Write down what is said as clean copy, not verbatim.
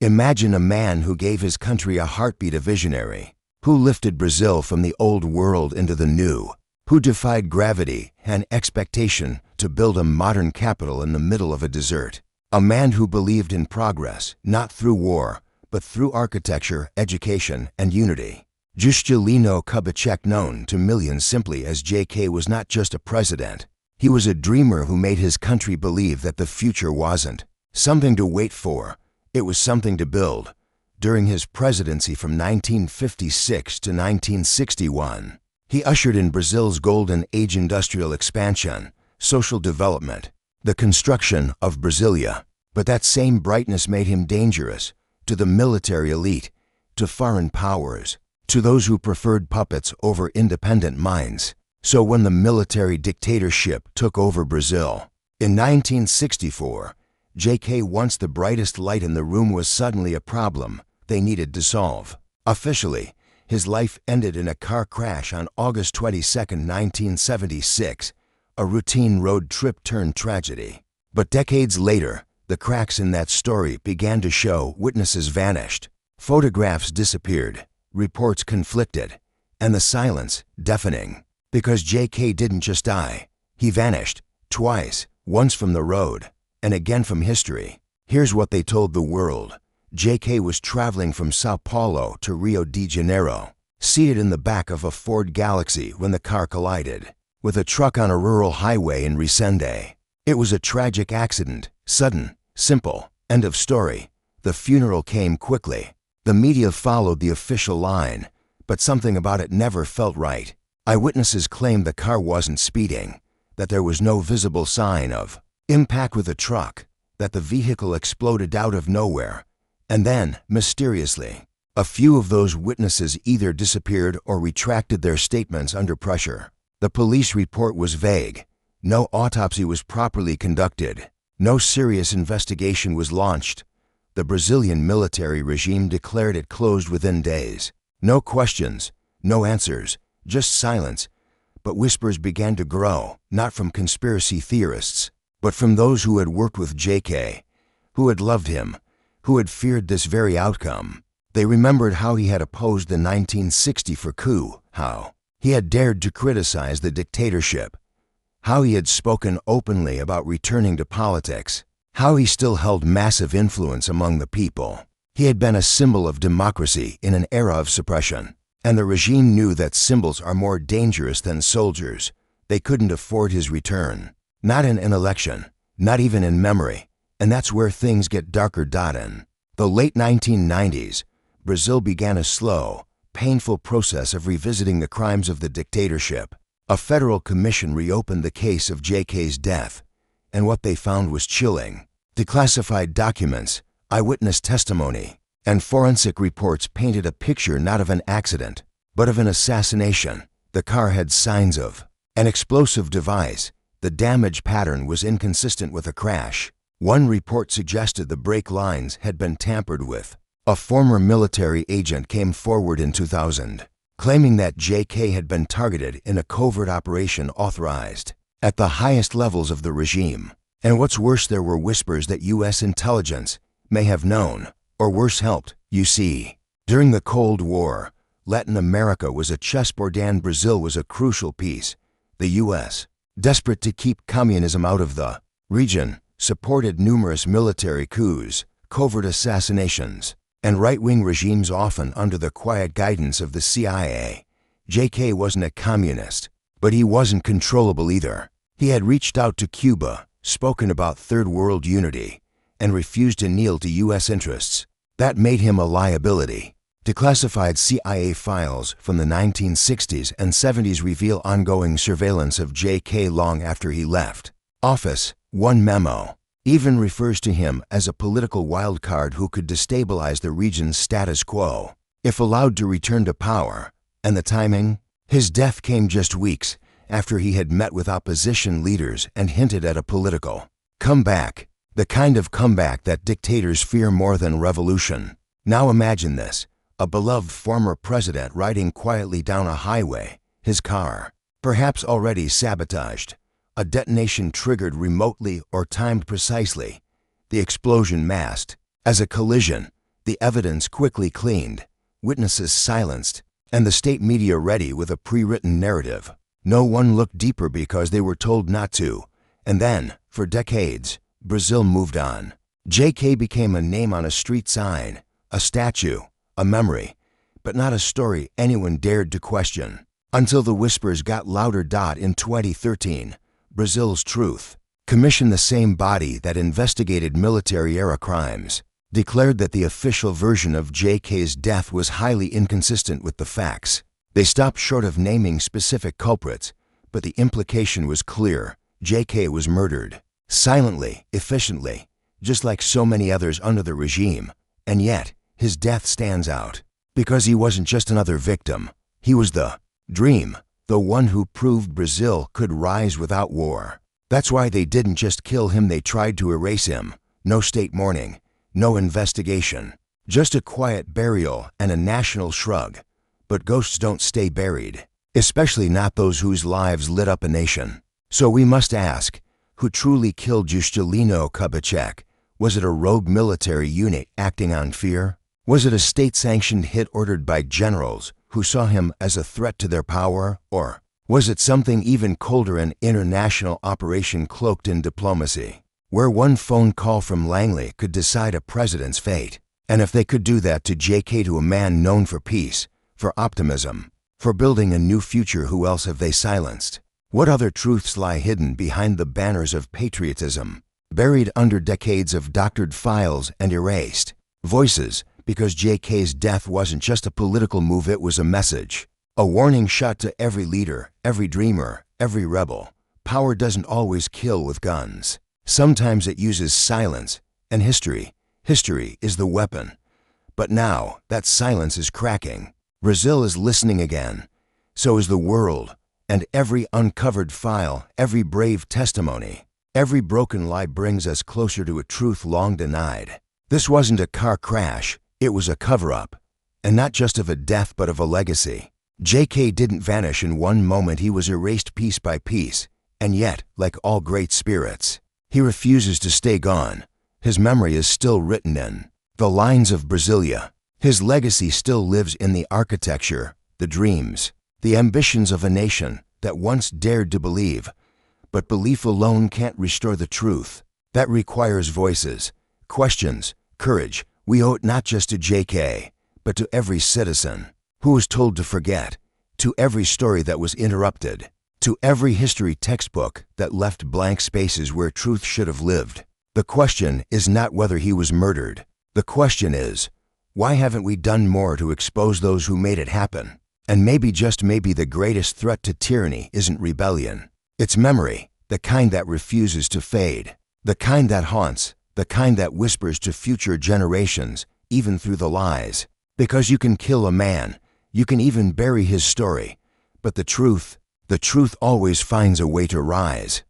Imagine a man who gave his country a heartbeat, a visionary, who lifted Brazil from the old world into the new, who defied gravity and expectation to build a modern capital in the middle of a desert. A man who believed in progress, not through war, but through architecture, education, and unity. Juscelino Kubitschek, known to millions simply as JK, was not just a president. He was a dreamer who made his country believe that the future wasn't something to wait for, it was something to build. During his presidency from 1956 to 1961, he ushered in Brazil's golden age: industrial expansion, social development, the construction of Brasília. But that same brightness made him dangerous to the military elite, to foreign powers, to those who preferred puppets over independent minds. So when the military dictatorship took over Brazil in 1964, JK, once the brightest light in the room, was suddenly a problem they needed to solve. Officially, his life ended in a car crash on August 22, 1976, a routine road trip turned tragedy. But decades later, the cracks in that story began to show. Witnesses vanished, photographs disappeared, reports conflicted, and the silence deafening. Because JK didn't just die, he vanished twice, once from the road and again from history. Here's what they told the world. JK was traveling from Sao Paulo to Rio de Janeiro, seated in the back of a Ford Galaxy when the car collided with a truck on a rural highway in Resende. It was a tragic accident, sudden, simple, end of story. The funeral came quickly. The media followed the official line, but something about it never felt right. Eyewitnesses claimed the car wasn't speeding, that there was no visible sign of impact with a truck, that the vehicle exploded out of nowhere. And then, mysteriously, a few of those witnesses either disappeared or retracted their statements under pressure. The police report was vague. No autopsy was properly conducted. No serious investigation was launched. The Brazilian military regime declared it closed within days. No questions, no answers, just silence. But whispers began to grow, not from conspiracy theorists, but from those who had worked with JK, who had loved him, who had feared this very outcome. They remembered how he had opposed the 1964 coup, how he had dared to criticize the dictatorship, how he had spoken openly about returning to politics, how he still held massive influence among the people. He had been a symbol of democracy in an era of suppression, and the regime knew that symbols are more dangerous than soldiers. They couldn't afford his return, not in an election, not even in memory. And that's where things get darker. In the late 1990s, Brazil began a slow, painful process of revisiting the crimes of the dictatorship. A federal commission reopened the case of JK's death, and what they found was chilling. Declassified documents, eyewitness testimony, and forensic reports painted a picture not of an accident, but of an assassination. The car had signs of an explosive device. The damage pattern was inconsistent with a crash. One report suggested the brake lines had been tampered with. A former military agent came forward in 2000, claiming that JK had been targeted in a covert operation authorized at the highest levels of the regime. And what's worse, there were whispers that U.S. intelligence may have known, or worse, helped. You see, during the Cold War, Latin America was a chessboard and Brazil was a crucial piece. The U.S., desperate to keep communism out of the region, supported numerous military coups, covert assassinations, and right-wing regimes, often under the quiet guidance of the CIA. JK wasn't a communist, but he wasn't controllable either. He had reached out to Cuba, spoken about Third World unity, and refused to kneel to U.S. interests. That made him a liability. Declassified CIA files from the 1960s and 70s reveal ongoing surveillance of JK long after he left office. One memo even refers to him as a political wildcard who could destabilize the region's status quo if allowed to return to power. And the timing? His death came just weeks after he had met with opposition leaders and hinted at a political comeback, the kind of comeback that dictators fear more than revolution. Now imagine this: a beloved former president riding quietly down a highway, his car, perhaps already sabotaged, a detonation triggered remotely or timed precisely, the explosion masked as a collision, The evidence quickly cleaned, witnesses silenced, and the state media ready with a pre-written narrative. No one looked deeper because they were told not to. And then, for decades, Brazil moved on. JK became a name on a street sign, a statue, a memory, but not a story anyone dared to question. Until the whispers got louder. In 2013, Brazil's Truth Commission, the same body that investigated military-era crimes, declared that the official version of JK's death was highly inconsistent with the facts. They stopped short of naming specific culprits, but the implication was clear. JK was murdered, silently, efficiently, just like so many others under the regime. And yet, his death stands out. Because he wasn't just another victim. He was the dream, the one who proved Brazil could rise without war. That's why they didn't just kill him, they tried to erase him. No state mourning, no investigation, just a quiet burial and a national shrug. But ghosts don't stay buried, especially not those whose lives lit up a nation. So we must ask, who truly killed Juscelino Kubitschek? Was it a rogue military unit acting on fear? Was it a state-sanctioned hit ordered by generals who saw him as a threat to their power? Or was it something even colder, an international operation cloaked in diplomacy, where one phone call from Langley could decide a president's fate? And if they could do that to JK, to a man known for peace, for optimism, for building a new future, who else have they silenced? What other truths lie hidden behind the banners of patriotism, buried under decades of doctored files and erased voices? Because JK's death wasn't just a political move, it was a message, a warning shot to every leader, every dreamer, every rebel. Power doesn't always kill with guns. Sometimes it uses silence, and history is the weapon. But now, that silence is cracking. Brazil is listening again. So is the world. And every uncovered file, every brave testimony, every broken lie brings us closer to a truth long denied. This wasn't a car crash. It was a cover-up, and not just of a death but of a legacy. JK didn't vanish in one moment, he was erased piece by piece, and yet, like all great spirits, he refuses to stay gone. His memory is still written in the lines of Brasília. His legacy still lives in the architecture, the dreams, the ambitions of a nation that once dared to believe. But belief alone can't restore the truth. That requires voices, questions, courage. We owe it not just to JK, but to every citizen who was told to forget, to every story that was interrupted, to every history textbook that left blank spaces where truth should have lived. The question is not whether he was murdered. The question is, why haven't we done more to expose those who made it happen? And maybe, just maybe, the greatest threat to tyranny isn't rebellion. It's memory, the kind that refuses to fade, the kind that haunts, the kind that whispers to future generations, even through the lies. Because you can kill a man, you can even bury his story, but the truth always finds a way to rise.